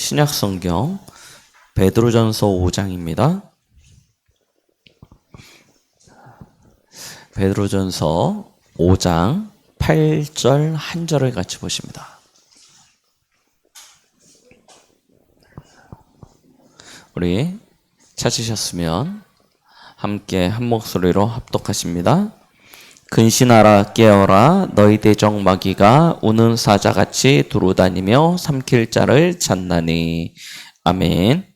신약성경 베드로전서 5장입니다. 베드로전서 5장 8절 한 절을 같이 보십니다. 우리 찾으셨으면 함께 한 목소리로 합독하십니다. 근신하라 깨어라 너희 대적 마귀가 우는 사자같이 두루다니며 삼킬 자를 찾나니. 아멘.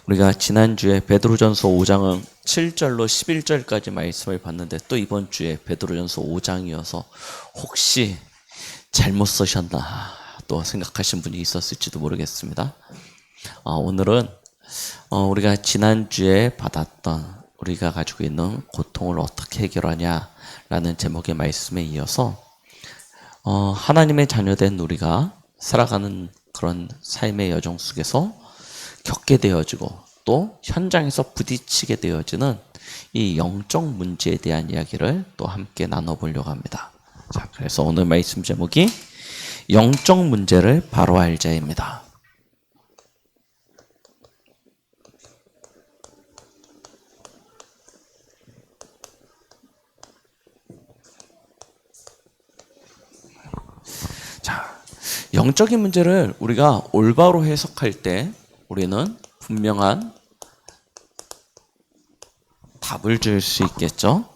우리가 지난주에 베드로전서 5장은 7절로 11절까지 말씀을 봤는데 또 이번 주에 베드로전서 5장이어서 혹시 잘못 쓰셨나 또 생각하신 분이 있었을지도 모르겠습니다. 오늘은 우리가 지난주에 받았던 우리가 가지고 있는 고통을 어떻게 해결하냐라는 제목의 말씀에 이어서 하나님의 자녀된 우리가 살아가는 그런 삶의 여정 속에서 겪게 되어지고 또 현장에서 부딪히게 되어지는 이 영적 문제에 대한 이야기를 또 함께 나눠보려고 합니다. 자, 그래서 오늘 말씀 제목이 영적 문제를 바로 알자입니다. 자, 영적인 문제를 우리가 올바로 해석할 때 우리는 분명한 답을 줄 수 있겠죠.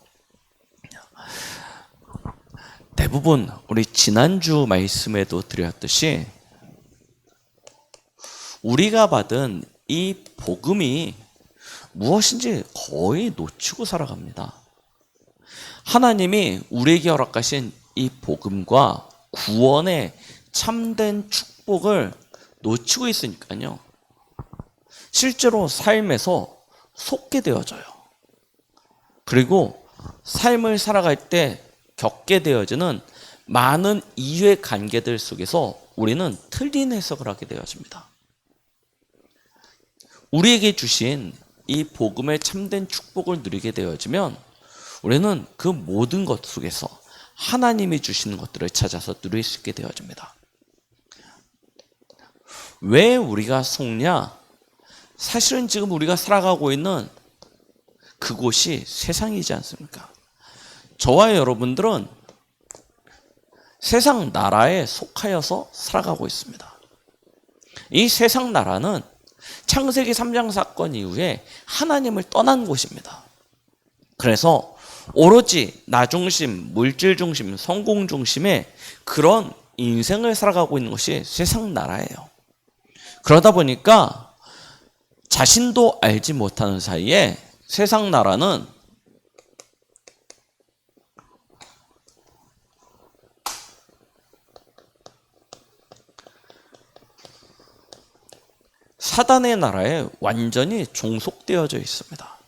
대부분 우리 지난주 말씀에도 드렸듯이 우리가 받은 이 복음이 무엇인지 거의 놓치고 살아갑니다. 하나님이 우리에게 허락하신 이 복음과 구원의 참된 축복을 놓치고 있으니까요. 실제로 삶에서 속게 되어져요. 그리고 삶을 살아갈 때 겪게 되어지는 많은 이해 관계들 속에서 우리는 틀린 해석을 하게 되어집니다. 우리에게 주신 이 복음의 참된 축복을 누리게 되어지면 우리는 그 모든 것 속에서 하나님이 주시는 것들을 찾아서 누릴 수 있게 되어집니다. 왜 우리가 속냐? 사실은 지금 우리가 살아가고 있는 그곳이 세상이지 않습니까? 저와 여러분들은 세상 나라에 속하여서 살아가고 있습니다. 이 세상 나라는 창세기 3장 사건 이후에 하나님을 떠난 곳입니다. 그래서 오로지 나 중심, 물질 중심, 성공 중심의 그런 인생을 살아가고 있는 것이 세상 나라예요. 그러다 보니까 자신도 알지 못하는 사이에 세상 나라는 사단의 나라에 완전히 종속되어져 있습니다.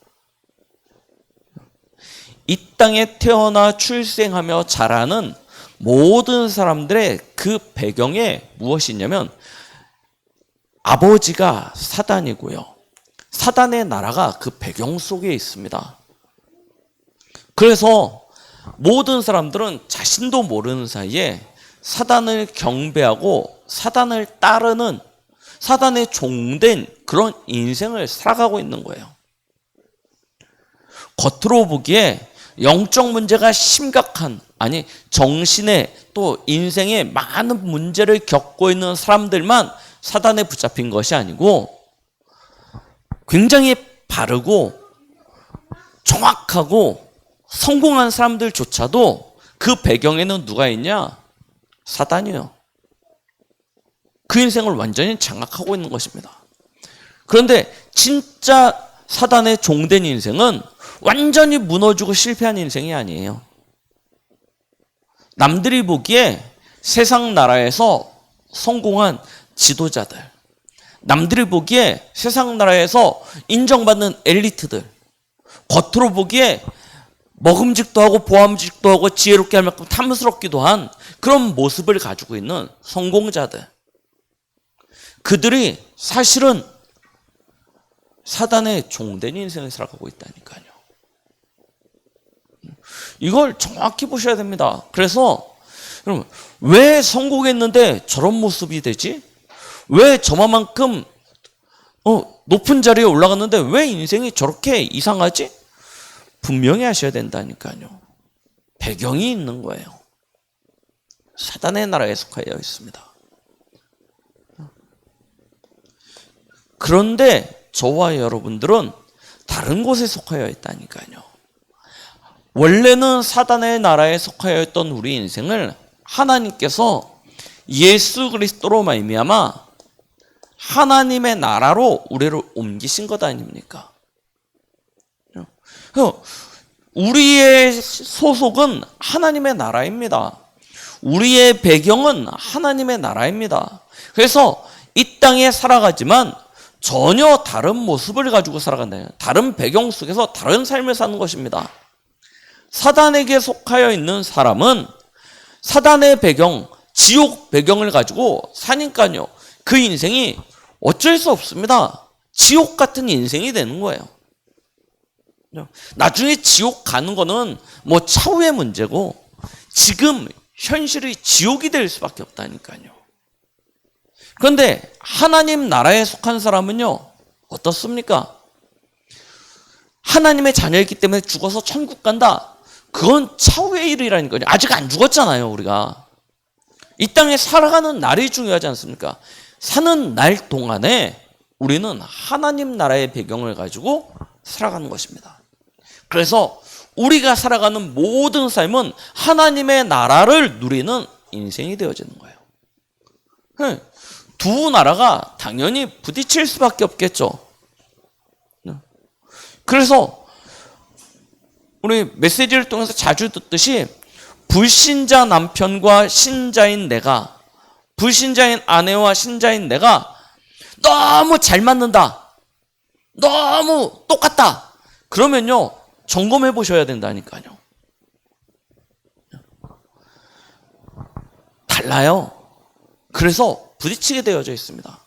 이 땅에 태어나 출생하며 자라는 모든 사람들의 그 배경에 무엇이 있냐면 아버지가 사단이고요. 사단의 나라가 그 배경 속에 있습니다. 그래서 모든 사람들은 자신도 모르는 사이에 사단을 경배하고 사단을 따르는 사단의 종된 그런 인생을 살아가고 있는 거예요. 겉으로 보기에 영적 문제가 심각한, 아니 정신의 또 인생에 많은 문제를 겪고 있는 사람들만 사단에 붙잡힌 것이 아니고 굉장히 바르고 정확하고 성공한 사람들조차도 그 배경에는 누가 있냐? 사단이에요. 그 인생을 완전히 장악하고 있는 것입니다. 그런데 진짜 사단의 종된 인생은 완전히 무너지고 실패한 인생이 아니에요. 남들이 보기에 세상 나라에서 성공한 지도자들, 남들이 보기에 세상 나라에서 인정받는 엘리트들, 겉으로 보기에 먹음직도 하고 보암직도 하고 지혜롭게 할 만큼 탐스럽기도 한 그런 모습을 가지고 있는 성공자들, 그들이 사실은 사단의 종된 인생을 살아가고 있다니까요. 이걸 정확히 보셔야 됩니다. 그래서 그럼 왜 성공했는데 저런 모습이 되지? 왜 저만큼 높은 자리에 올라갔는데 왜 인생이 저렇게 이상하지? 분명히 하셔야 된다니까요. 배경이 있는 거예요. 사단의 나라에 속하여 있습니다. 그런데 저와 여러분들은 다른 곳에 속하여 있다니까요. 원래는 사단의 나라에 속하여 있던 우리 인생을 하나님께서 예수 그리스도로 말미암아 하나님의 나라로 우리를 옮기신 것 아닙니까? 우리의 소속은 하나님의 나라입니다. 우리의 배경은 하나님의 나라입니다. 그래서 이 땅에 살아가지만 전혀 다른 모습을 가지고 살아간다. 다른 배경 속에서 다른 삶을 사는 것입니다. 사단에게 속하여 있는 사람은 사단의 배경, 지옥 배경을 가지고 사니까요. 그 인생이 어쩔 수 없습니다. 지옥 같은 인생이 되는 거예요. 나중에 지옥 가는 거는 뭐 차후의 문제고 지금 현실이 지옥이 될 수밖에 없다니까요. 그런데 하나님 나라에 속한 사람은요, 어떻습니까? 하나님의 자녀이기 때문에 죽어서 천국 간다. 그건 차후의 일이라니까요. 아직 안 죽었잖아요, 우리가. 이 땅에 살아가는 날이 중요하지 않습니까? 사는 날 동안에 우리는 하나님 나라의 배경을 가지고 살아가는 것입니다. 그래서 우리가 살아가는 모든 삶은 하나님의 나라를 누리는 인생이 되어지는 거예요. 두 나라가 당연히 부딪힐 수밖에 없겠죠. 그래서 우리 메시지를 통해서 자주 듣듯이 불신자 남편과 신자인 내가, 불신자인 아내와 신자인 내가 너무 잘 맞는다, 너무 똑같다, 그러면요 점검해 보셔야 된다니까요. 달라요. 그래서 부딪히게 되어져 있습니다.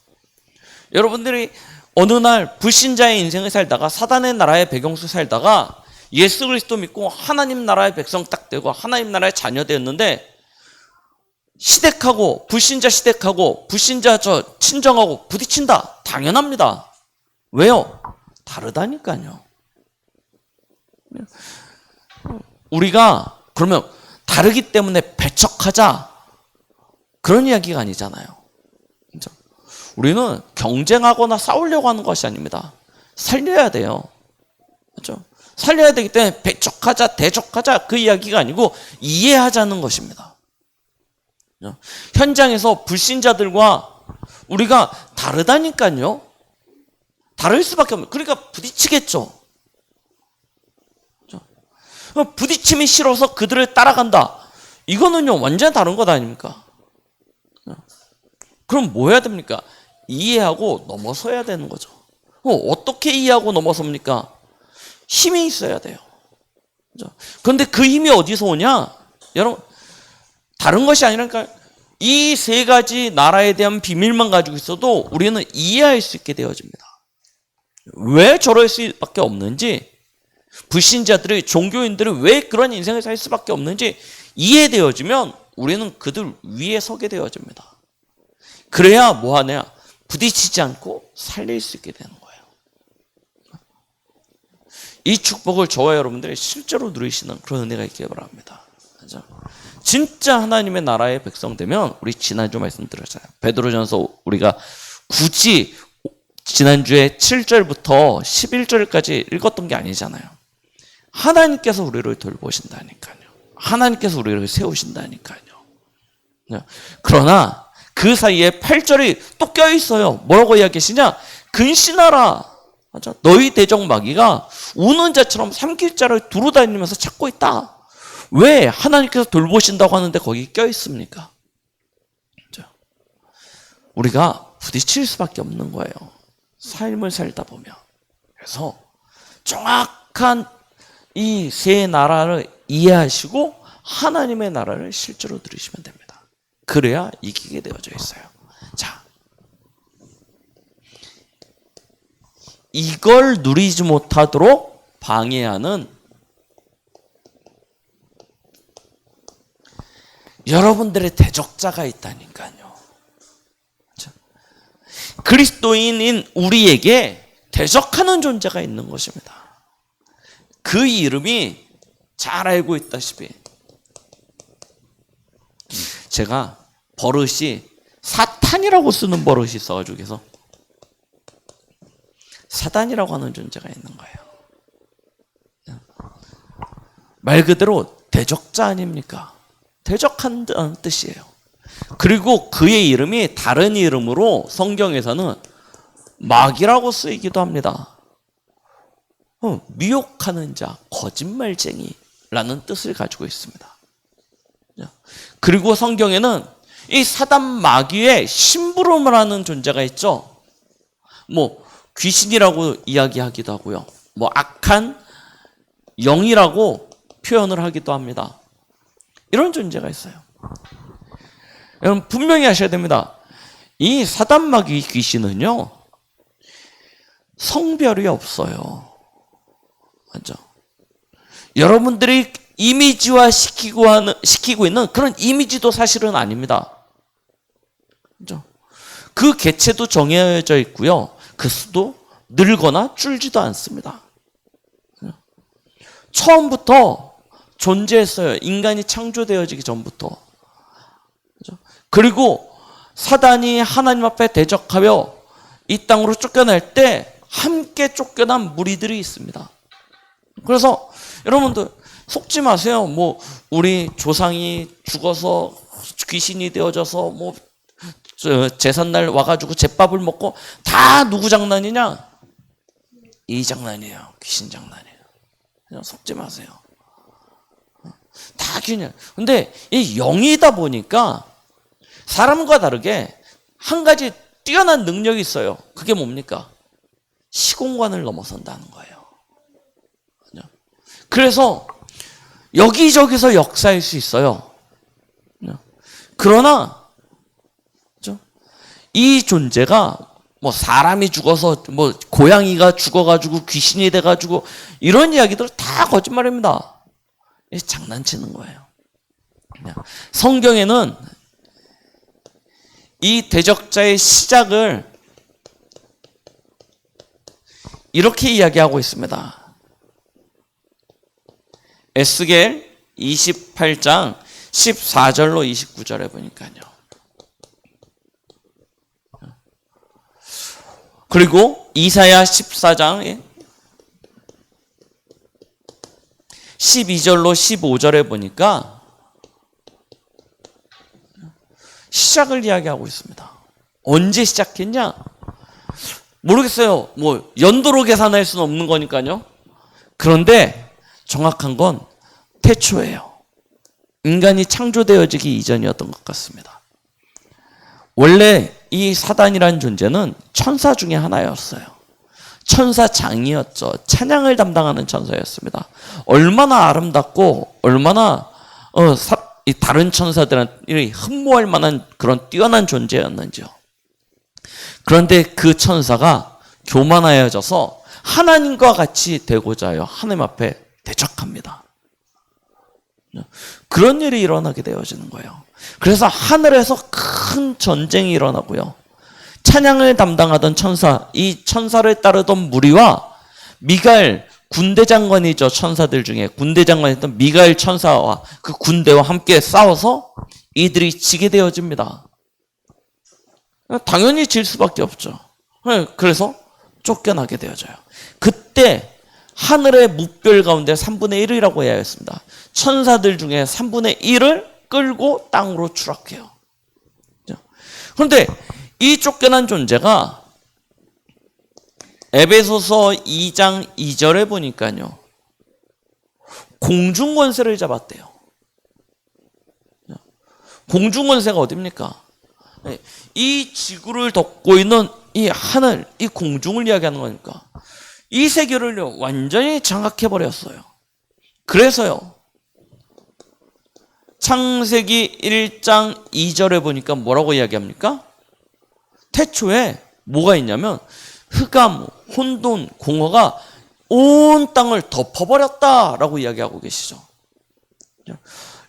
여러분들이 어느 날 불신자의 인생을 살다가 사단의 나라의 배경 속에 살다가 예수 그리스도 믿고 하나님 나라의 백성 딱 되고 하나님 나라의 자녀 되었는데 시댁하고 불신자 시댁하고 불신자 저 친정하고 부딪힌다. 당연합니다. 왜요? 다르다니까요. 우리가 그러면 다르기 때문에 배척하자 그런 이야기가 아니잖아요. 그렇죠? 우리는 경쟁하거나 싸우려고 하는 것이 아닙니다. 살려야 돼요. 그렇죠? 살려야 되기 때문에 배척하자 대적하자 그 이야기가 아니고 이해하자는 것입니다. 그렇죠? 현장에서 불신자들과 우리가 다르다니까요. 다를 수밖에 없는. 그러니까 부딪히겠죠. 그렇죠? 부딪힘이 싫어서 그들을 따라간다. 이거는요 완전 다른 것 아닙니까? 그럼 뭐 해야 됩니까? 이해하고 넘어서야 되는 거죠. 어떻게 이해하고 넘어섭니까? 힘이 있어야 돼요. 그런데 그 힘이 어디서 오냐? 여러분, 다른 것이 아니라니까 이 세 가지 나라에 대한 비밀만 가지고 있어도 우리는 이해할 수 있게 되어집니다. 왜 저럴 수밖에 없는지, 불신자들이, 종교인들이 왜 그런 인생을 살 수밖에 없는지 이해되어지면 우리는 그들 위에 서게 되어집니다. 그래야 뭐 하냐? 부딪히지 않고 살릴 수 있게 되는 거예요. 이 축복을 저와 여러분들이 실제로 누리시는 그런 은혜가 있기를 바랍니다. 그렇죠? 진짜 하나님의 나라의 백성 되면 우리 지난주 말씀드렸잖아요. 베드로전서 우리가 굳이 지난주에 7절부터 11절까지 읽었던 게 아니잖아요. 하나님께서 우리를 돌보신다니까요. 하나님께서 우리를 세우신다니까요. 그러나 그 사이에 8절이 또 껴있어요. 뭐라고 이야기하시냐? 근신하라. 맞아. 너희 대적 마귀가 우는 자처럼 삼킬자를 두루다니면서 찾고 있다. 왜? 하나님께서 돌보신다고 하는데 거기 껴있습니까? 맞아. 우리가 부딪힐 수밖에 없는 거예요. 삶을 살다 보면. 그래서 정확한 이 세 나라를 이해하시고 하나님의 나라를 실제로 누리시면 됩니다. 그래야 이기게 되어져 있어요. 자, 이걸 누리지 못하도록 방해하는 여러분들의 대적자가 있다니까요. 그리스도인인 우리에게 대적하는 존재가 있는 것입니다. 그 이름이 잘 알고 있다시피 제가 버릇이 사탄이라고 쓰는 버릇이 있어가지고 그래서 사단이라고 하는 존재가 있는 거예요. 말 그대로 대적자 아닙니까? 대적한다는 뜻이에요. 그리고 그의 이름이 다른 이름으로 성경에서는 마귀라고 쓰이기도 합니다. 미혹하는 자, 거짓말쟁이라는 뜻을 가지고 있습니다. 그리고 성경에는 이 사단 마귀의 심부름을 하는 존재가 있죠. 뭐 귀신이라고 이야기하기도 하고요. 뭐 악한 영이라고 표현을 하기도 합니다. 이런 존재가 있어요. 여러분 분명히 하셔야 됩니다. 이 사단 마귀 귀신은요 성별이 없어요. 맞죠? 여러분들이 이미지화 시키고 있는 그런 이미지도 사실은 아닙니다. 그죠? 그 개체도 정해져 있고요. 그 수도 늘거나 줄지도 않습니다. 처음부터 존재했어요. 인간이 창조되어지기 전부터. 그죠? 그리고 사단이 하나님 앞에 대적하여 이 땅으로 쫓겨날 때 함께 쫓겨난 무리들이 있습니다. 그래서 여러분들 속지 마세요. 뭐 우리 조상이 죽어서 귀신이 되어져서 뭐 제삿날 와가지고 제밥을 먹고 다 누구 장난이냐? 이 장난이에요. 귀신 장난이에요. 그냥 속지 마세요. 다 그냥. 근데 이 영이다 보니까 사람과 다르게 한 가지 뛰어난 능력이 있어요. 그게 뭡니까? 시공간을 넘어선다는 거예요. 그래서 여기저기서 역사할 수 있어요. 그러나 이 존재가 뭐 사람이 죽어서 뭐 고양이가 죽어가지고 귀신이 돼가지고 이런 이야기들 다 거짓말입니다. 장난치는 거예요. 성경에는 이 대적자의 시작을 이렇게 이야기하고 있습니다. 에스겔 28장 14절로 29절에 보니까요. 그리고 이사야 14장 12절로 15절에 보니까 시작을 이야기하고 있습니다. 언제 시작했냐? 모르겠어요. 뭐 연도로 계산할 수는 없는 거니까요. 그런데 정확한 건 태초예요. 인간이 창조되어지기 이전이었던 것 같습니다. 원래 이 사단이라는 존재는 천사 중에 하나였어요. 천사장이었죠. 찬양을 담당하는 천사였습니다. 얼마나 아름답고 얼마나 다른 천사들한테 흠모할 만한 그런 뛰어난 존재였는지요. 그런데 그 천사가 교만하여져서 하나님과 같이 되고자 하여 하나님 앞에 대적합니다. 그런 일이 일어나게 되어지는 거예요. 그래서 하늘에서 큰 전쟁이 일어나고요. 찬양을 담당하던 천사, 이 천사를 따르던 무리와 미가엘 군대 장관이죠. 천사들 중에 군대 장관이었던 미가엘 천사와 그 군대와 함께 싸워서 이들이 지게 되어집니다. 당연히 질 수밖에 없죠. 그래서 쫓겨나게 되어져요. 그때 하늘의 무별 가운데 3분의 1이라고 해야 했습니다. 천사들 중에 3분의 1을 끌고 땅으로 추락해요. 그런데 이 쫓겨난 존재가 에베소서 2장 2절에 보니까요. 공중권세를 잡았대요. 공중권세가 어딥니까? 이 지구를 덮고 있는 이 하늘, 이 공중을 이야기하는 거니까 이 세계를 완전히 장악해버렸어요. 그래서요. 창세기 1장 2절에 보니까 뭐라고 이야기합니까? 태초에 뭐가 있냐면 흑암, 혼돈, 공허가 온 땅을 덮어버렸다라고 이야기하고 계시죠.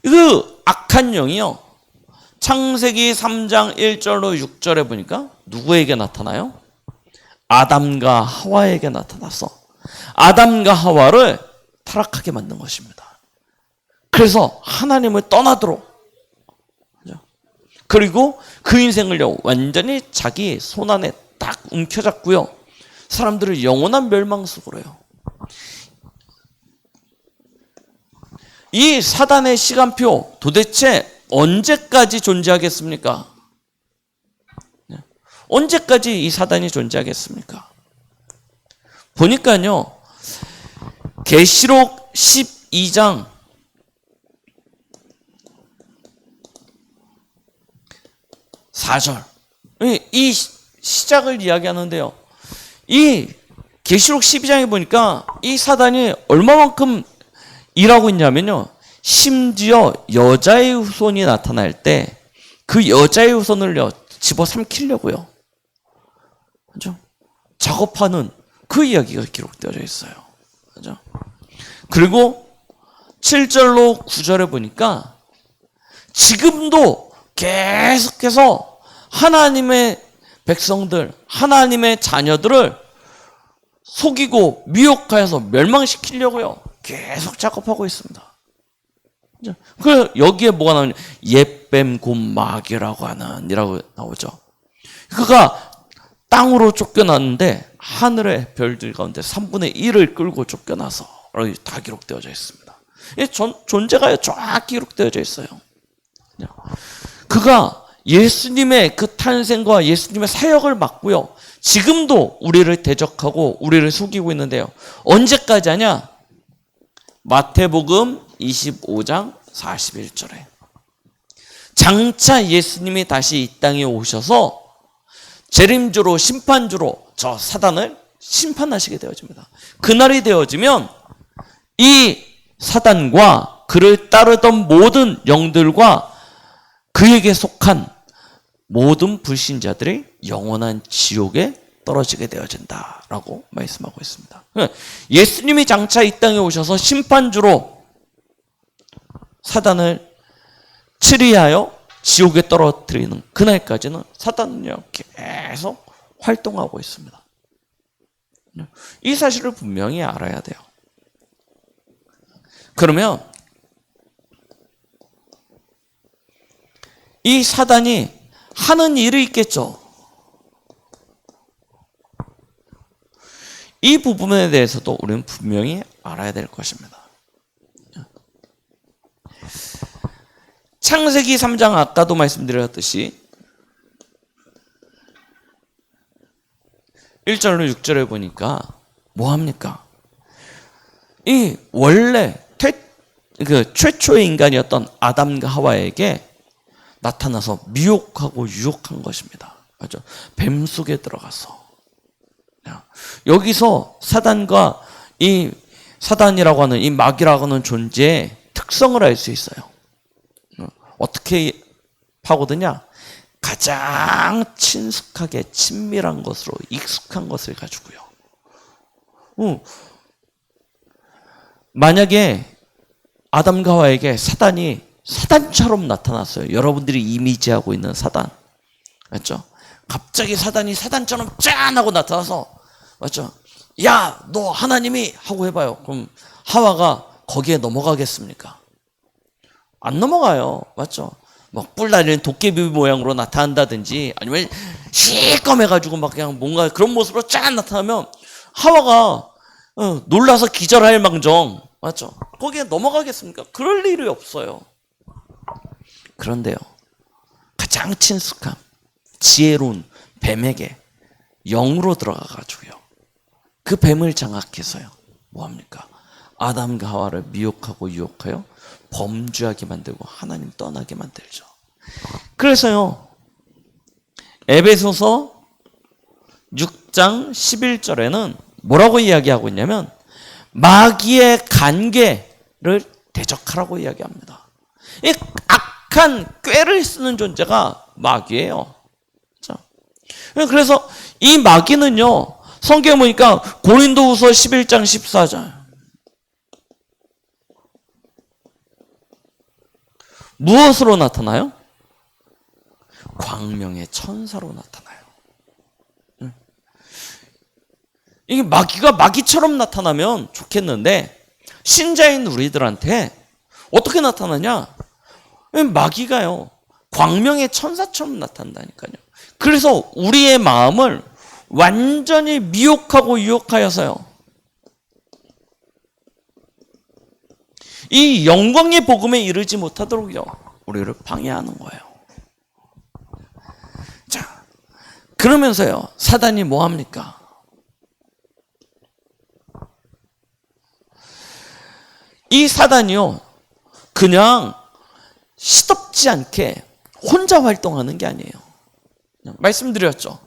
그 악한 영이요. 창세기 3장 1절로 6절에 보니까 누구에게 나타나요? 아담과 하와에게 나타나서 아담과 하와를 타락하게 만든 것입니다. 그래서 하나님을 떠나도록, 그리고 그 인생을요 완전히 자기 손 안에 딱 움켜잡고요, 사람들을 영원한 멸망 속으로 해요. 이 사단의 시간표 도대체 언제까지 존재하겠습니까? 언제까지 이 사단이 존재하겠습니까? 보니까요, 계시록 12장 4절, 이 시작을 이야기하는데요, 이 계시록 12장에 보니까 이 사단이 얼마만큼 일하고 있냐면요, 심지어 여자의 후손이 나타날 때 그 여자의 후손을요 집어삼키려고요, 그죠? 작업하는 그 이야기가 기록되어 있어요. 그죠? 그리고 7절로 9절에 보니까 지금도 계속해서 하나님의 백성들, 하나님의 자녀들을 속이고 미혹하여서 멸망시키려고요 계속 작업하고 있습니다. 그 여기에 뭐가 나오냐? 옛뱀 곧 마귀라고 하는 이라고 나오죠. 그가 땅으로 쫓겨났는데 하늘의 별들 가운데 3분의 1을 끌고 쫓겨나서 다 기록되어져 있습니다. 이 존재가 쫙 기록되어져 있어요. 그가 예수님의 그 탄생과 예수님의 사역을 막고요, 지금도 우리를 대적하고 우리를 속이고 있는데요, 언제까지 하냐? 마태복음 25장 41절에 장차 예수님이 다시 이 땅에 오셔서 재림주로 심판주로 저 사단을 심판하시게 되어집니다. 그날이 되어지면 이 사단과 그를 따르던 모든 영들과 그에게 속한 모든 불신자들이 영원한 지옥에 떨어지게 되어진다라고 말씀하고 있습니다. 예수님이 장차 이 땅에 오셔서 심판주로 사단을 치리하여 지옥에 떨어뜨리는 그날까지는 사단은요 계속 활동하고 있습니다. 이 사실을 분명히 알아야 돼요. 그러면 이 사단이 하는 일이 있겠죠. 이 부분에 대해서도 우리는 분명히 알아야 될 것입니다. 창세기 3장 아까도 말씀드렸듯이 1절로 6절에 보니까 뭐합니까? 이 원래 최초의 인간이었던 아담과 하와에게 나타나서 미혹하고 유혹한 것입니다. 맞죠? 뱀 속에 들어가서. 여기서 사단과 이 사단이라고 하는 이 마귀라고 하는 존재의 특성을 알 수 있어요. 어떻게 파고드냐? 가장 친숙하게 친밀한 것으로 익숙한 것을 가지고요. 만약에 아담과 하와에게 사단이 사단처럼 나타났어요. 여러분들이 이미지하고 있는 사단. 맞죠? 갑자기 사단이 사단처럼 짠 하고 나타나서, 맞죠? 야, 너 하나님이 하고 해봐요. 그럼 하와가 거기에 넘어가겠습니까? 안 넘어가요. 맞죠? 막 뿔날리는 도깨비 모양으로 나타난다든지 아니면 시꺼매가지고 막 그냥 뭔가 그런 모습으로 짠 나타나면 하와가 놀라서 기절할 망정, 맞죠? 거기에 넘어가겠습니까? 그럴 일이 없어요. 그런데요, 가장 친숙한 지혜로운 뱀에게 영으로 들어가가지고요, 그 뱀을 장악해서요, 뭐합니까? 아담과 하와를 미혹하고 유혹하여 범죄하게 만들고 하나님 떠나게 만들죠. 그래서요, 에베소서 6장 11절에는 뭐라고 이야기하고 있냐면 마귀의 관계를 대적하라고 이야기합니다. 이 악한 꾀를 쓰는 존재가 마귀예요. 그래서 이 마귀는요, 성경에 보니까 고린도후서 11장 14절 무엇으로 나타나요? 광명의 천사로 나타나요. 이게 마귀가 마귀처럼 나타나면 좋겠는데 신자인 우리들한테 어떻게 나타나냐? 마귀가요, 광명의 천사처럼 나타난다니까요. 그래서 우리의 마음을 완전히 미혹하고 유혹하여서요, 이 영광의 복음에 이르지 못하도록요, 우리를 방해하는 거예요. 자, 그러면서요, 사단이 뭐 합니까? 이 사단이요, 그냥 시덥지 않게 혼자 활동하는 게 아니에요. 말씀드렸죠.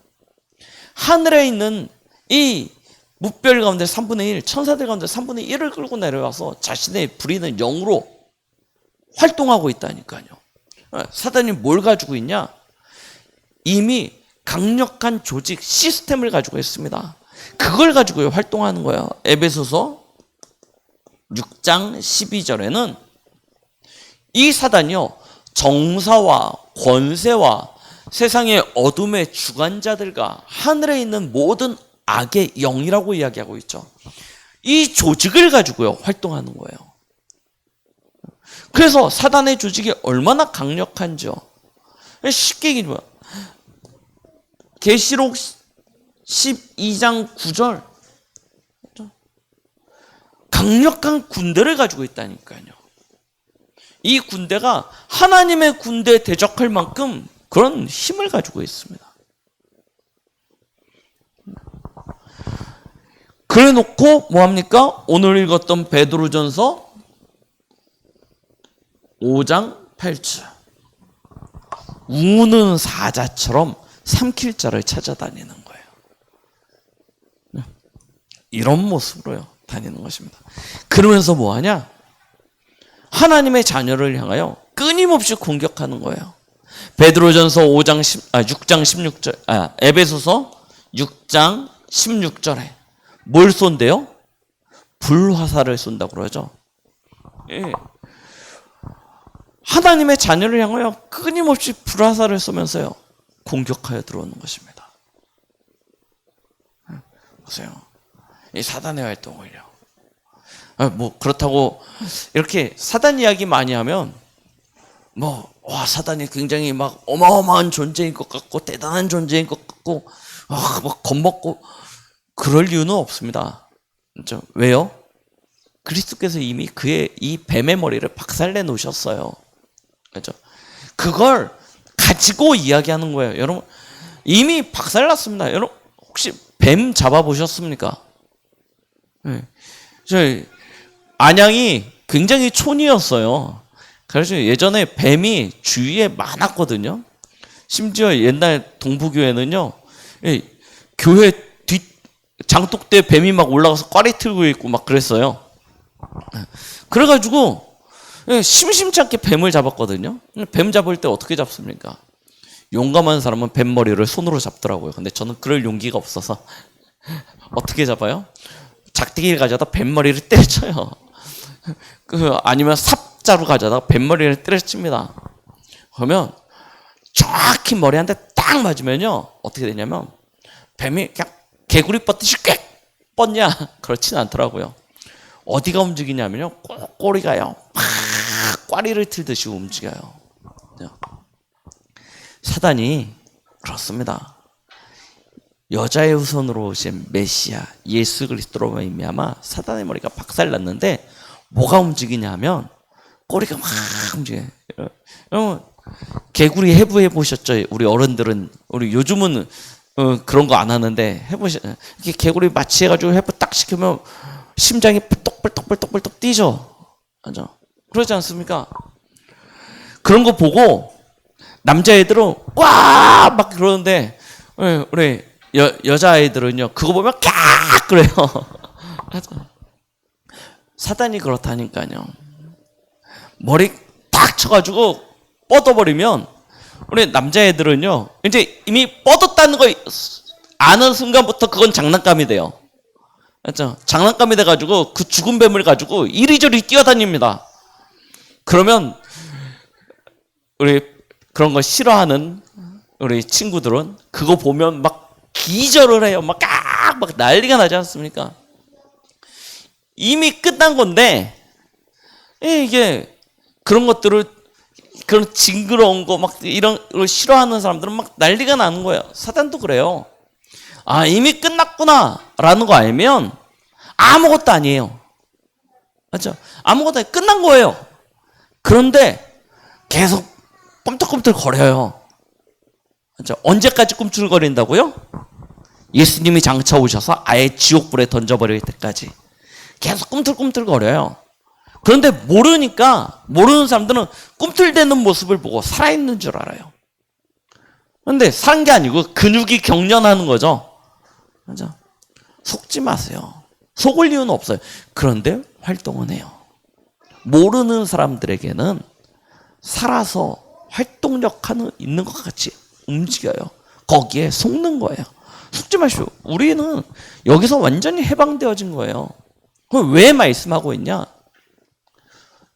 하늘에 있는 이 무별 가운데 3분의 1, 천사들 가운데 3분의 1을 끌고 내려와서 자신의 부리는 영으로 활동하고 있다니까요. 사단이 뭘 가지고 있냐? 이미 강력한 조직, 시스템을 가지고 있습니다. 그걸 가지고 활동하는 거예요. 에베소서 6장 12절에는 이 사단이요, 정사와 권세와 세상의 어둠의 주관자들과 하늘에 있는 모든 악의 영이라고 이야기하고 있죠. 이 조직을 가지고요, 활동하는 거예요. 그래서 사단의 조직이 얼마나 강력한지요. 쉽게 얘기하면 계시록 12장 9절, 강력한 군대를 가지고 있다니까요. 이 군대가 하나님의 군대에 대적할 만큼 그런 힘을 가지고 있습니다. 그래 놓고 뭐합니까? 오늘 읽었던 베드로전서 5장 8절, 우는 사자처럼 삼킬 자를 찾아다니는 거예요. 이런 모습으로요, 다니는 것입니다. 그러면서 뭐하냐? 하나님의 자녀를 향하여 끊임없이 공격하는 거예요. 베드로전서 6장 16절, 에베소서 6장 16절에 뭘 쏜대요? 불화살을 쏜다고 그러죠. 예. 하나님의 자녀를 향하여 끊임없이 불화살을 쏘면서요, 공격하여 들어오는 것입니다. 보세요. 이 사단의 활동을요. 뭐 그렇다고 이렇게 사단 이야기 많이 하면 사단이 굉장히 막 어마어마한 존재인 것 같고 대단한 존재인 것 같고 막 겁먹고 그럴 이유는 없습니다. 그렇죠? 왜요? 그리스도께서 이미 그의 이 뱀의 머리를 박살내 놓으셨어요. 그렇죠? 그걸 가지고 이야기하는 거예요. 여러분, 이미 박살났습니다. 여러분, 혹시 뱀 잡아보셨습니까? 네. 저희 안양이 굉장히 촌이었어요. 그래서 예전에 뱀이 주위에 많았거든요. 심지어 옛날 동부교회는요, 교회 뒷 장독대에 뱀이 막 올라가서 꽈리 틀고 있고 막 그랬어요. 그래가지고 심심치 않게 뱀을 잡았거든요. 뱀 잡을 때 어떻게 잡습니까? 용감한 사람은 뱀 머리를 손으로 잡더라고요. 근데 저는 그럴 용기가 없어서 어떻게 잡아요? 작대기를 가져다 뱀 머리를 때려쳐요. 아니면 삽자루 가져다가 뱀 머리를 때려칩니다. 그러면 정확히 머리 한 대 딱 맞으면요, 어떻게 되냐면 뱀이 그냥 개구리 뻗듯이 꽥 뻗냐? 그렇진 않더라고요. 어디가 움직이냐면요, 꼬리가요 막 꽈리를 틀듯이 움직여요. 사단이 그렇습니다. 여자의 후손으로 오신 메시아 예수 그리스도로 말미암아 사단의 머리가 박살났는데 뭐가 움직이냐 하면 꼬리가 막 움직여요. 여러분, 개구리 해부해 보셨죠? 우리 어른들은, 우리 요즘은 그런 거 안 하는데 해보셨죠? 이렇게 개구리 마취해가지고 해부 딱 시키면 심장이 뿔떡뿔떡 뛰죠. 맞아? 그러지 않습니까? 그런 거 보고 남자애들은 와! 막 그러는데 우리 여자아이들은요, 그거 보면 깍! 그래요. 사단이 그렇다니까요. 머리 딱 쳐가지고 뻗어버리면 우리 남자애들은요, 이제 이미 뻗었다는 거 아는 순간부터 그건 장난감이 돼요. 맞죠? 장난감이 돼가지고 그 죽은 뱀을 가지고 이리저리 뛰어다닙니다. 그러면 우리 그런 거 싫어하는 우리 친구들은 그거 보면 막 기절을 해요. 막 난리가 나지 않습니까? 이미 끝난 건데 이게 그런 것들을 그런 징그러운 거 막 이런 걸 싫어하는 사람들은 막 난리가 나는 거예요. 사단도 그래요. 아, 이미 끝났구나라는 거 알면 아무것도 아니에요. 맞죠? 아무것도 아니에요. 끝난 거예요. 그런데 계속 꿈틀꿈틀 거려요. 맞죠? 언제까지 꿈틀거린다고요? 예수님이 장차 오셔서 아예 지옥불에 던져버릴 때까지 계속 꿈틀꿈틀 거려요. 그런데 모르는 사람들은 꿈틀대는 모습을 보고 살아있는 줄 알아요. 그런데 산 게 아니고 근육이 경련하는 거죠. 맞아. 속지 마세요. 속을 이유는 없어요. 그런데 활동은 해요. 모르는 사람들에게는 살아서 활동력 있는 것 같이 움직여요. 거기에 속는 거예요. 속지 마시오. 우리는 여기서 완전히 해방되어진 거예요. 그럼 왜 말씀하고 있냐?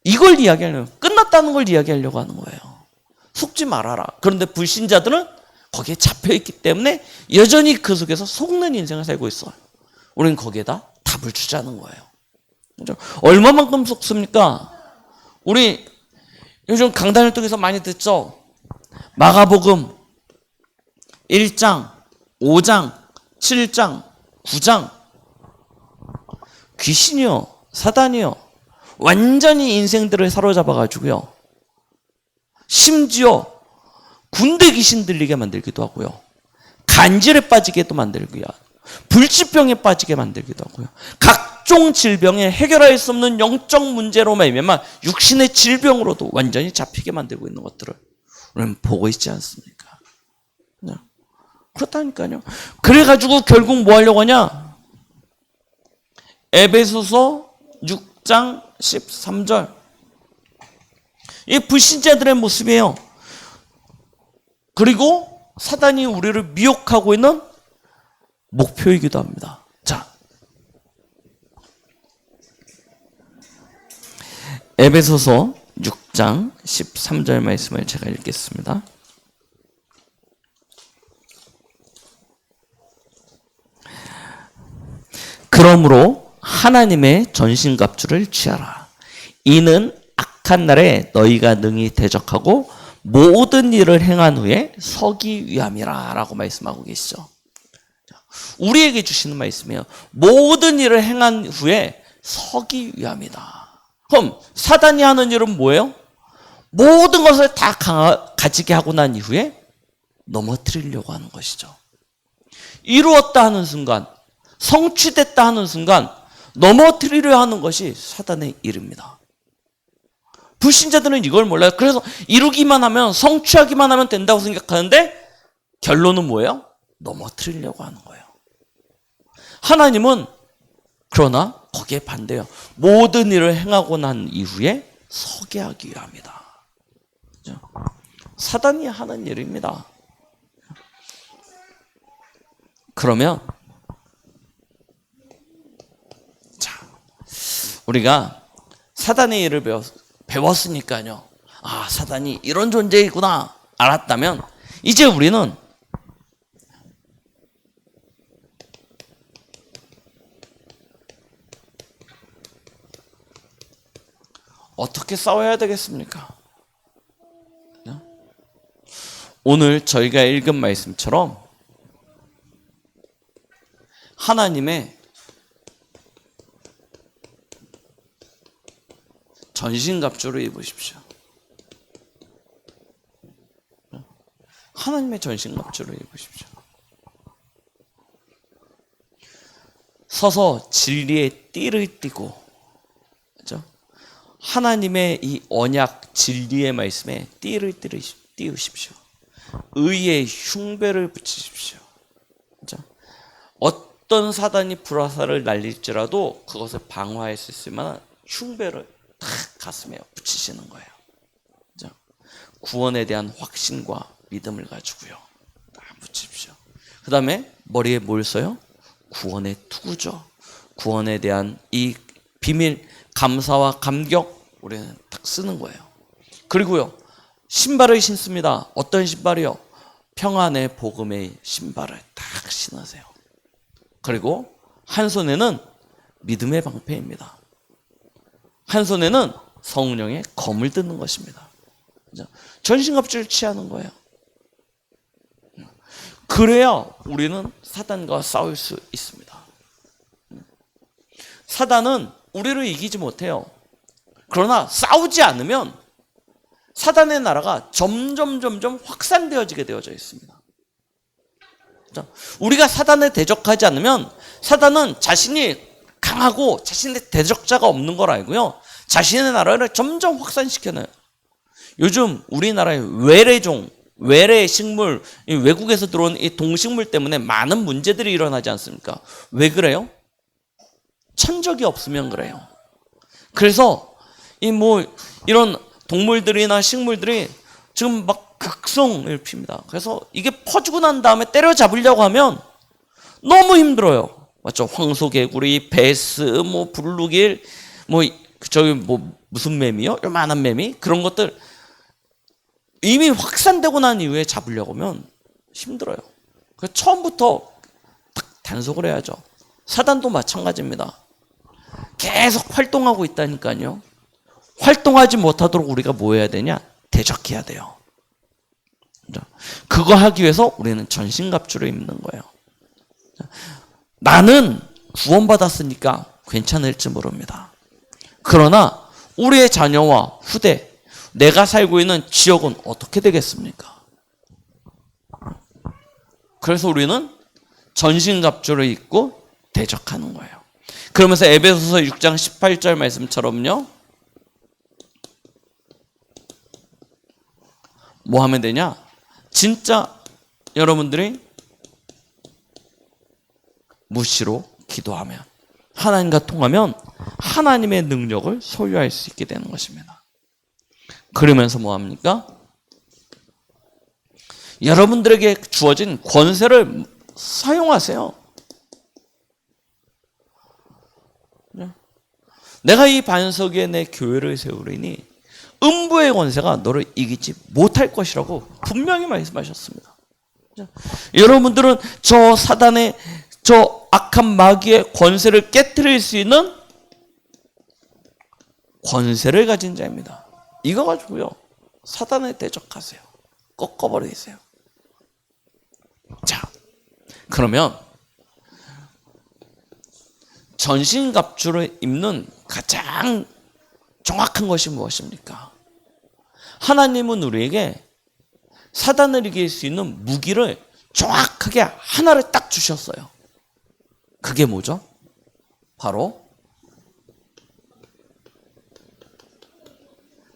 이걸 이야기하려면 끝났다는 걸 이야기하려고 하는 거예요. 속지 말아라. 그런데 불신자들은 거기에 잡혀있기 때문에 여전히 그 속에서 속는 인생을 살고 있어요. 우리는 거기에다 답을 주자는 거예요. 그렇죠? 얼마만큼 속습니까? 우리 요즘 강단을 통해서 많이 듣죠? 마가복음 1장, 5장, 7장, 9장 귀신이요, 사단이요, 완전히 인생들을 사로잡아가지고요. 심지어 군대 귀신 들리게 만들기도 하고요. 간질에 빠지게도 만들고요. 불치병에 빠지게 만들기도 하고요. 각종 질병에 해결할 수 없는 영적 문제로 말미암아 육신의 질병으로도 완전히 잡히게 만들고 있는 것들을 우리는 보고 있지 않습니까? 그렇다니까요. 그래가지고 결국 뭐 하려고 하냐? 에베소서 6장 13절. 이 불신자들의 모습이에요. 그리고 사단이 우리를 미혹하고 있는 목표이기도 합니다. 자, 에베소서 6장 13절 말씀을 제가 읽겠습니다. 그러므로 하나님의 전신갑주를 취하라. 이는 악한 날에 너희가 능히 대적하고 모든 일을 행한 후에 서기 위함이라 라고 말씀하고 계시죠. 우리에게 주시는 말씀이에요. 모든 일을 행한 후에 서기 위함이다. 그럼 사단이 하는 일은 뭐예요? 모든 것을 다 가지게 하고 난 이후에 넘어뜨리려고 하는 것이죠. 이루었다 하는 순간, 성취됐다 하는 순간 넘어뜨리려 하는 것이 사단의 일입니다. 불신자들은 이걸 몰라요. 그래서 이루기만 하면, 성취하기만 하면 된다고 생각하는데 결론은 뭐예요? 넘어뜨리려고 하는 거예요. 하나님은 그러나 거기에 반대예요. 모든 일을 행하고 난 이후에 서게 하기 위함이다. 그렇죠? 사단이 하는 일입니다. 그러면 자, 우리가 사단의 일을 배웠으니까요. 아, 사단이 이런 존재이구나 알았다면 이제 우리는 어떻게 싸워야 되겠습니까? 오늘 저희가 읽은 말씀처럼 하나님의 전신갑주를 입으십시오. 하나님의 전신갑주를 입으십시오. 서서 진리의 띠를 띠고, 그렇죠? 하나님의 이 언약 진리의 말씀에 띠를 띄우십시오. 의의 흉배를 붙이십시오. 그렇죠? 어떤 사단이 불화살을 날릴지라도 그것을 방어할 수 있을 만한 흉배를 탁 가슴에 붙이시는 거예요. 그렇죠? 구원에 대한 확신과 믿음을 가지고요. 딱 붙이십시오. 그 다음에 머리에 뭘 써요? 구원의 투구죠. 구원에 대한 이 비밀, 감사와 감격 우리는 딱 쓰는 거예요. 그리고요, 신발을 신습니다. 어떤 신발이요? 평안의 복음의 신발을 딱 신으세요. 그리고 한 손에는 믿음의 방패입니다. 한 손에는 성령의 검을 드는 것입니다. 전신갑주를 취하는 거예요. 그래야 우리는 사단과 싸울 수 있습니다. 사단은 우리를 이기지 못해요. 그러나 싸우지 않으면 사단의 나라가 점점 확산되어지게 되어져 있습니다. 우리가 사단에 대적하지 않으면 사단은 자신이 강하고 자신의 대적자가 없는 걸 알고요, 자신의 나라를 점점 확산시켜놔요. 요즘 우리나라의 외래종, 외래 식물, 외국에서 들어온 이 동식물 때문에 많은 문제들이 일어나지 않습니까? 왜 그래요? 천적이 없으면 그래요. 그래서 이런 동물들이나 식물들이 지금 막 극성을 핍니다. 그래서 이게 퍼지고 난 다음에 때려잡으려고 하면 너무 힘들어요. 맞죠? 황소개구리, 베스, 블루길, 무슨 매미요? 요만한 매미? 그런 것들 이미 확산되고 난 이후에 잡으려고 하면 힘들어요. 그래서 처음부터 딱 단속을 해야죠. 사단도 마찬가지입니다. 계속 활동하고 있다니까요. 활동하지 못하도록 우리가 뭐 해야 되냐? 대적해야 돼요. 그거 하기 위해서 우리는 전신갑주를 입는 거예요. 나는 구원받았으니까 괜찮을지 모릅니다. 그러나 우리의 자녀와 후대, 내가 살고 있는 지역은 어떻게 되겠습니까? 그래서 우리는 전신갑주를 입고 대적하는 거예요. 그러면서 에베소서 6장 18절 말씀처럼요, 뭐 하면 되냐? 진짜 여러분들이 무시로 기도하면, 하나님과 통하면 하나님의 능력을 소유할 수 있게 되는 것입니다. 그러면서 뭐 합니까? 여러분들에게 주어진 권세를 사용하세요. 내가 이 반석 위에 내 교회를 세우리니 음부의 권세가 너를 이기지 못할 것이라고 분명히 말씀하셨습니다. 여러분들은 저 사단의, 저 악한 마귀의 권세를 깨뜨릴 수 있는 권세를 가진 자입니다. 이거 가지고요, 사단에 대적하세요. 꺾어버리세요. 자, 그러면 전신갑주를 입는 가장 정확한 것이 무엇입니까? 하나님은 우리에게 사단을 이길 수 있는 무기를 정확하게 하나를 딱 주셨어요. 그게 뭐죠? 바로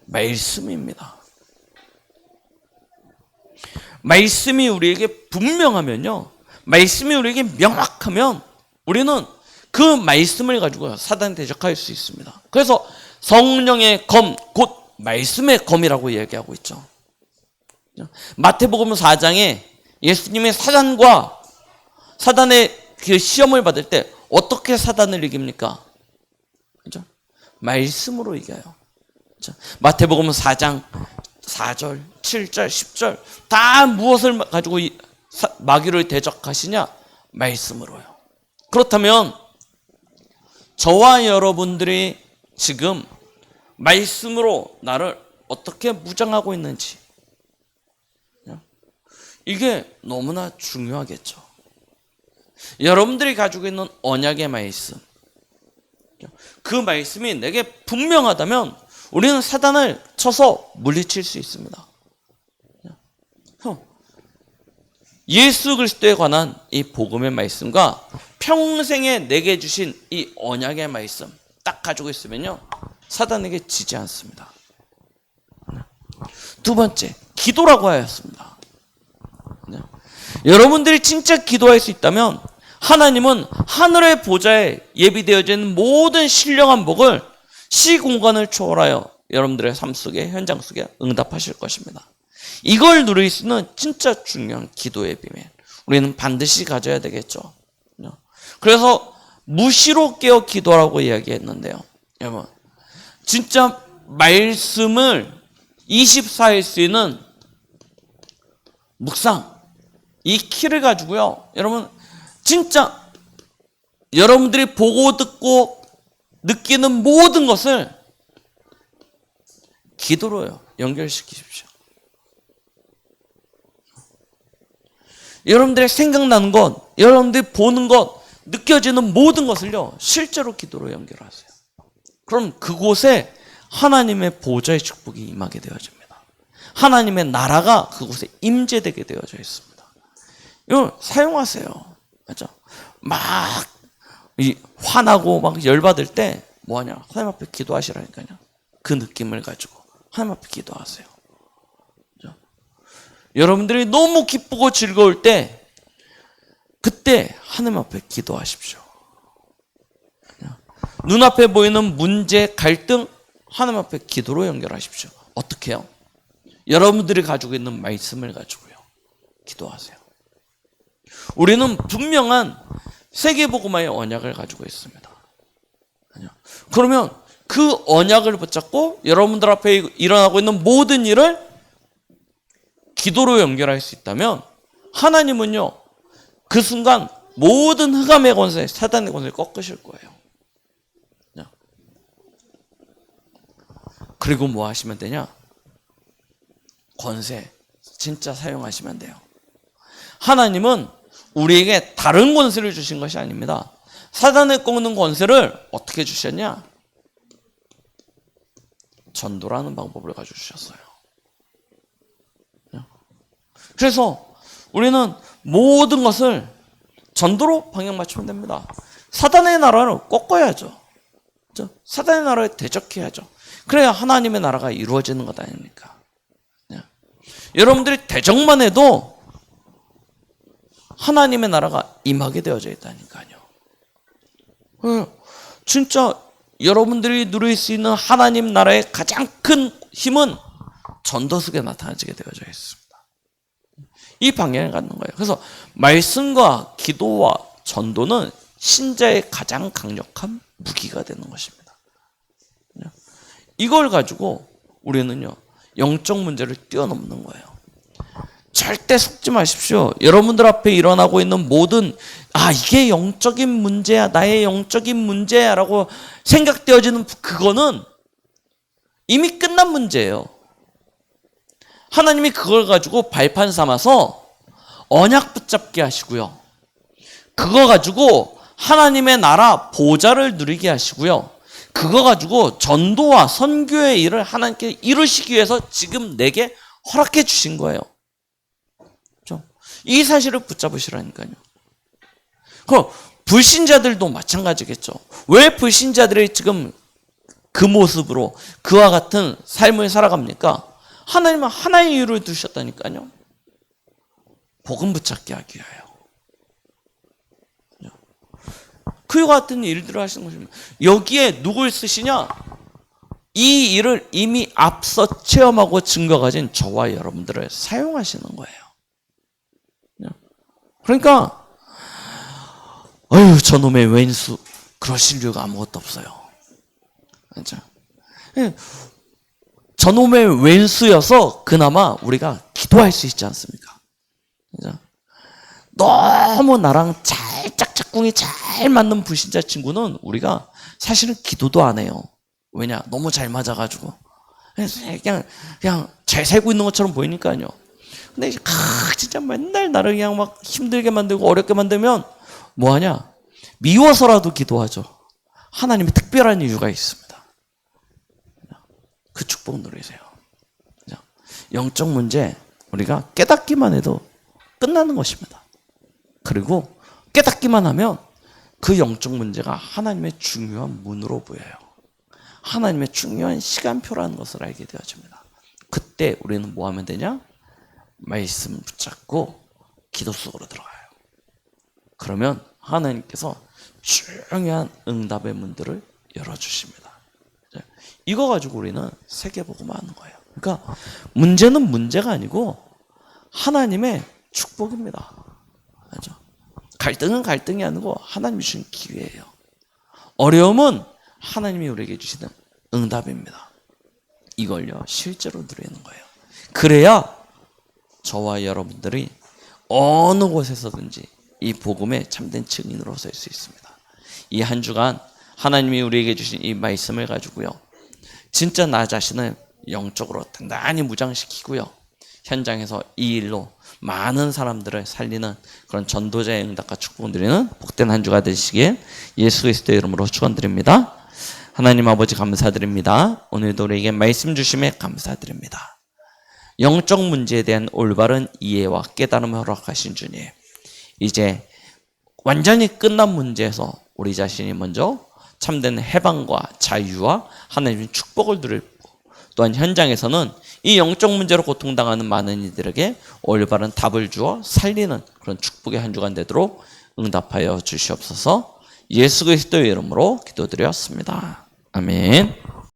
말씀입니다. 말씀이 우리에게 분명하면요, 말씀이 우리에게 명확하면 우리는 그 말씀을 가지고 사단에 대적할 수 있습니다. 그래서 성령의 검, 곧 말씀의 검이라고 이야기하고 있죠. 마태복음 4장에 예수님이 사단의 그 시험을 받을 때 어떻게 사단을 이깁니까? 그죠? 말씀으로 이겨요. 그죠? 마태복음 4장 4절, 7절, 10절 다 무엇을 가지고 마귀를 대적하시냐? 말씀으로요. 그렇다면 저와 여러분들이 지금 말씀으로 나를 어떻게 무장하고 있는지, 이게 너무나 중요하겠죠. 여러분들이 가지고 있는 언약의 말씀, 그 말씀이 내게 분명하다면 우리는 사단을 쳐서 물리칠 수 있습니다. 예수 그리스도에 관한 이 복음의 말씀과 평생에 내게 주신 이 언약의 말씀 딱 가지고 있으면요, 사단에게 지지 않습니다. 두 번째, 기도라고 하였습니다. 여러분들이 진짜 기도할 수 있다면 하나님은 하늘의 보좌에 예비되어진 모든 신령한 복을 시공간을 초월하여 여러분들의 삶 속에, 현장 속에 응답하실 것입니다. 이걸 누릴 수 있는 진짜 중요한 기도의 비밀, 우리는 반드시 가져야 되겠죠. 그래서 무시로 깨어 기도라고 이야기했는데요, 여러분, 진짜 말씀을 24일 수 있는 묵상, 이 키를 가지고요, 여러분 진짜 여러분들이 보고 듣고 느끼는 모든 것을 기도로요 연결시키십시오. 여러분들의 생각나는 것, 여러분들이 보는 것, 느껴지는 모든 것을요 실제로 기도로 연결하세요. 그럼 그곳에 하나님의 보좌의 축복이 임하게 되어집니다. 하나님의 나라가 그곳에 임재되게 되어져 있습니다. 이거 사용하세요. 맞죠? 막 화나고 막 열받을 때 뭐하냐? 하나님 앞에 기도하시라니까요. 그 느낌을 가지고 하나님 앞에 기도하세요. 그죠? 여러분들이 너무 기쁘고 즐거울 때 그때 하나님 앞에 기도하십시오. 눈앞에 보이는 문제, 갈등 하나님 앞에 기도로 연결하십시오. 어떻게 해요? 여러분들이 가지고 있는 말씀을 가지고요 기도하세요. 우리는 분명한 세계복음화의 언약을 가지고 있습니다. 그러면 그 언약을 붙잡고 여러분들 앞에 일어나고 있는 모든 일을 기도로 연결할 수 있다면 하나님은요 그 순간 모든 흑암의 권세, 사단의 권세를 꺾으실 거예요. 그리고 뭐 하시면 되냐? 권세 진짜 사용하시면 돼요. 하나님은 우리에게 다른 권세를 주신 것이 아닙니다. 사단을 꺾는 권세를 어떻게 주셨냐? 전도라는 방법을 가지고 주셨어요. 그래서 우리는 모든 것을 전도로 방향 맞추면 됩니다. 사단의 나라를 꺾어야죠. 사단의 나라에 대적해야죠. 그래야 하나님의 나라가 이루어지는 것 아닙니까? 여러분들이 대적만 해도 하나님의 나라가 임하게 되어져 있다니까요. 진짜 여러분들이 누릴 수 있는 하나님 나라의 가장 큰 힘은 전도 속에 나타나게 되어져 있습니다. 이 방향을 갖는 거예요. 그래서 말씀과 기도와 전도는 신자의 가장 강력한 무기가 되는 것입니다. 이걸 가지고 우리는요 영적 문제를 뛰어넘는 거예요. 절대 속지 마십시오. 여러분들 앞에 일어나고 있는 모든 이게 영적인 문제야, 나의 영적인 문제야 라고 생각되어지는 그거는 이미 끝난 문제예요. 하나님이 그걸 가지고 발판 삼아서 언약 붙잡게 하시고요, 그거 가지고 하나님의 나라 보좌를 누리게 하시고요, 그거 가지고 전도와 선교의 일을 하나님께 이루시기 위해서 지금 내게 허락해 주신 거예요. 이 사실을 붙잡으시라니까요. 그럼 불신자들도 마찬가지겠죠. 왜 불신자들이 지금 그 모습으로 그와 같은 삶을 살아갑니까? 하나님은 하나의 이유를 두셨다니까요. 복음 붙잡게 하기 위하여. 그와 같은 일들을 하시는 것입니다. 여기에 누굴 쓰시냐? 이 일을 이미 앞서 체험하고 증거 가진 저와 여러분들을 사용하시는 거예요. 그러니까 저놈의 왼수 그러실 이유가 아무것도 없어요. 그렇죠? 저놈의 왼수여서 그나마 우리가 기도할 수 있지 않습니까? 그렇죠? 너무 나랑 짝짝꿍이 잘 맞는 불신자 친구는 우리가 사실은 기도도 안 해요. 왜냐? 너무 잘 맞아가지고 그냥 잘 살고 있는 것처럼 보이니까요. 근데 진짜 맨날 나를 그냥 막 힘들게 만들고 어렵게 만들면 뭐하냐? 미워서라도 기도하죠. 하나님의 특별한 이유가 있습니다. 그 축복 누리세요. 영적 문제 우리가 깨닫기만 해도 끝나는 것입니다. 그리고 깨닫기만 하면 그 영적 문제가 하나님의 중요한 문으로 보여요. 하나님의 중요한 시간표라는 것을 알게 되어집니다. 그때 우리는 뭐 하면 되냐? 말씀 붙잡고 기도 속으로 들어가요. 그러면 하나님께서 중요한 응답의 문들을 열어주십니다. 이거 가지고 우리는 세계복음화하는 거예요. 그러니까 문제는 문제가 아니고 하나님의 축복입니다. 맞죠? 갈등은 갈등이 아니고 하나님이 주신 기회예요. 어려움은 하나님이 우리에게 주시는 응답입니다. 이걸요 실제로 누리는 거예요. 그래야 저와 여러분들이 어느 곳에서든지 이 복음의 참된 증인으로 설 수 있습니다. 이 한 주간 하나님이 우리에게 주신 이 말씀을 가지고요, 진짜 나 자신을 영적으로 단단히 무장시키고요, 현장에서 이 일로 많은 사람들을 살리는 그런 전도자의 응답과 축복을 드리는 복된 한 주가 되시길 예수 그리스도의 이름으로 축원드립니다. 하나님 아버지 감사드립니다. 오늘도 우리에게 말씀 주심에 감사드립니다. 영적 문제에 대한 올바른 이해와 깨달음을 허락하신 주님, 이제 완전히 끝난 문제에서 우리 자신이 먼저 참된 해방과 자유와 하나님의 축복을 누릴, 또한 현장에서는 이 영적 문제로 고통당하는 많은 이들에게 올바른 답을 주어 살리는 그런 축복의 한 주간 되도록 응답하여 주시옵소서. 예수 그리스도의 이름으로 기도드렸습니다. 아멘.